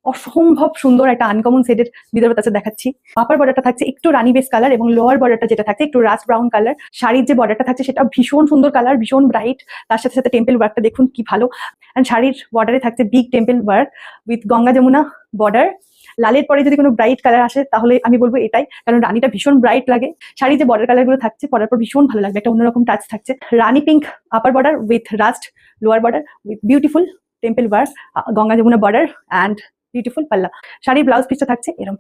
অসম্ভব সুন্দর একটা আনকমন শেডের বিদর্ভ তাছে দেখাচ্ছি। আপার বর্ডারটা থাকছে একটু রানি বেস কালার এবং লোয়ার বর্ডারটা যেটা থাকছে একটু রাস্ট ব্রাউন কালার। শাড়ির যে বর্ডারটা থাকছে সেটা ভীষণ সুন্দর কালার, ভীষণ ব্রাইট। তার সাথে সাথে টেম্পল ওয়ার্কটা দেখুন কি ভালো। অ্যান্ড শাড়ির বর্ডারে থাকছে big temple work with Ganga Jamuna border. লালের পরে যদি কোনো ব্রাইট কালার আসে তাহলে আমি বলবো এটাই, কারণ রানিটা ভীষণ ব্রাইট লাগে। শাড়ির যে বর্ডার কালারগুলো থাকছে পরার পর ভীষণ ভালো লাগবে, একটা অন্যরকম টাচ থাকছে। Rani pink upper border with rust lower border with beautiful temple work, Ganga Jamuna border and beautiful পাল্লা। শাড়ির ব্লাউজ পিসটা থাকছে এরকম।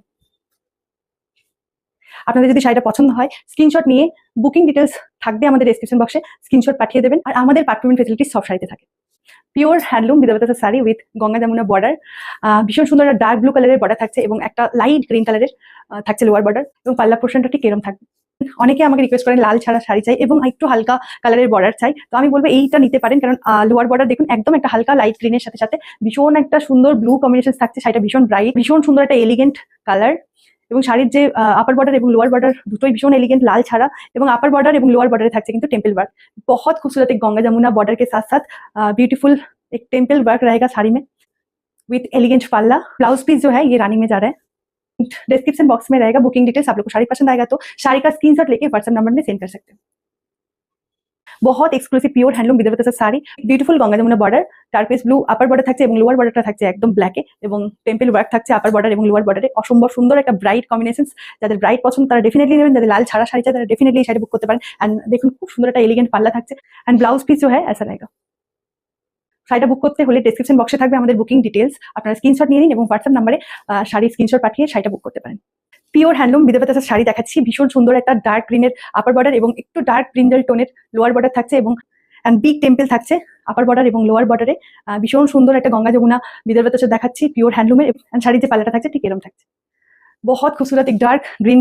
আপনাদের যদি শাড়িটা পছন্দ হয় স্ক্রিনশট নিয়ে বুকিং ডিটেলস থাকবে আমাদের ডেসক্রিপশন বক্সে, স্ক্রিনশট পাঠিয়ে দেবেন। আর আমাদের পার্ট পেমেন্ট ফেসিলিটি সব শাড়িতে থাকে। Pure handloom Vidarbha sari with Ganga Jamuna border, ভীষণ সুন্দর একটা ডার্ক ব্লু কালারের বর্ডার থাকছে এবং একটা লাইট গ্রিন কালারের থাকছে লোয়ার বর্ডার, এবং পাল্লা পোর্শনটা ঠিক এরকম থাকবে। অনেকে আমাকে রিকোয়েস্ট করেন লাল ছাড়া শাড়ি চাই এবং একটু হালকা কালারের বর্ডার চাই, তো আমি বলবো এইটা নিতে পারেন, কারণ লোয়ার বর্ডার দেখুন একদম একটা হালকা লাইট গ্রিনের সাথে সাথে ভীষণ একটা সুন্দর ব্লু কম্বিনেশন থাকছে। শাড়িটা ভীষণ ব্রাইট, ভীষণ সুন্দর একটা এলিগেন্ট কালার। এবং শাড়ির যে আপার বর্ডার এবং লোয়ার বর্ডার দুটোই ভীষণ एलिगेंट लाल छाड़ा, এবং আপার বর্ডার এবং লোয়ার বর্ডারে থাকছে কিন্তু टेम्पल वर्क। बहुत खूबसूरत एक गंगा जमुना बॉर्डर के साथ साथ ब्यूटीफुल एक टेम्पल वर्क रहेगा साड़ी में विथ एलिगेंट पल्ला। ब्लाउज पीस जो है ये रानी में जा रहा है। डिस्क्रिप्शन बॉक्स में रहेगा बुकिंग डिटेल्स। आप लोग को साड़ी पसंद आएगा तो साड़ी का स्क्रीनशॉट लेके व्हाट्सएप नंबर में सेंड कर सकते हो। बहुत एक्सक्लूसिव प्योर हैंडलूम বিদর্ভ তাছে sari, beautiful Ganga Jamuna border, turquoise blue upper border থাকছে এবং লোয়ার বর্ডারটা থাকছে একদম ব্ল্যাকে, এবং টেম্পল ওয়ার্ক থাকছে আপার বর্ডার এবং লোয়ার বর্ডারে। অসম্ভব সুন্দর একটা ব্রাইট কম্বিনেশন। যাদের ব্রাইট পছন্দ তারা ডেফিনেটলি নেবেন, যাদের লাল ছাড়া শাড়ি চাই তারা ডেফিনেটলি এই শাড়ি বুক করতে পারেন। এন্ড দেখুন খুব সুন্দর একটা এলিগেন্ট পাল্লা থাকছে, এন্ড ব্লাউজ পিস जो है ऐसा रहेगा। শাড়িটা বুক করতে হলে ডেসক্রিপশন বক্সে থাকবে আমাদের বুকিং ডিটেলস, আপনারা স্ক্রিনশট নিয়ে নিন এবং হোয়াটসঅ্যাপ নম্বরে শাড়ির স্ক্রিনশট পাঠিয়ে শাড়িটা বুক করতে পারেন। পিওর হ্যান্ডলুম বিদর্ভ তাছে শাড়ি দেখাচ্ছি, ভীষণ সুন্দর একটা ডার্ক গ্রিনের আপার বর্ডার এবং একটু ডার্ক ব্রিঞ্জাল টোনের লোয়ার বর্ডার থাকছে, এবং বিগ টেম্পল থাকছে আপার বর্ডার এবং লোয়ার বর্ডারে। ভীষণ সুন্দর একটা গঙ্গা যমুনা বিদর্ভ তাছে দেখাচ্ছি পিওর হ্যান্ডলুমের। এন্ড শাড়ির যে পাল্লাটা থাকছে ঠিক এরকম থাকছে। बहुत खूबसूरत एक डार्क ग्रीन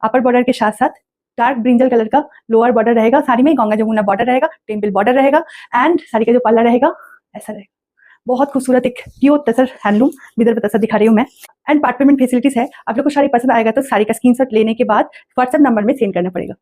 अपर बॉर्डर के साथ साथ डार्क ब्रिंजल कलर का लोअर बॉर्डर रहेगा। साड़ी में गंगा जमुना बॉर्डर रहेगा, टेम्पल बॉर्डर रहेगा, एंड साड़ी का जो पल्ला रहेगा ऐसा रहेगा। बहुत खूबसूरत एक प्योर तसर हैंडलूम विदर्भ तसर दिखा रही हूँ मैं। एंड पार्ट पेमेंट फैसिलिटीज है। आप लोग को साड़ी पसंद आएगा तो साड़ी का स्क्रीनशॉट लेने के बाद व्हाट्सएप नंबर में सेंड करना पड़ेगा।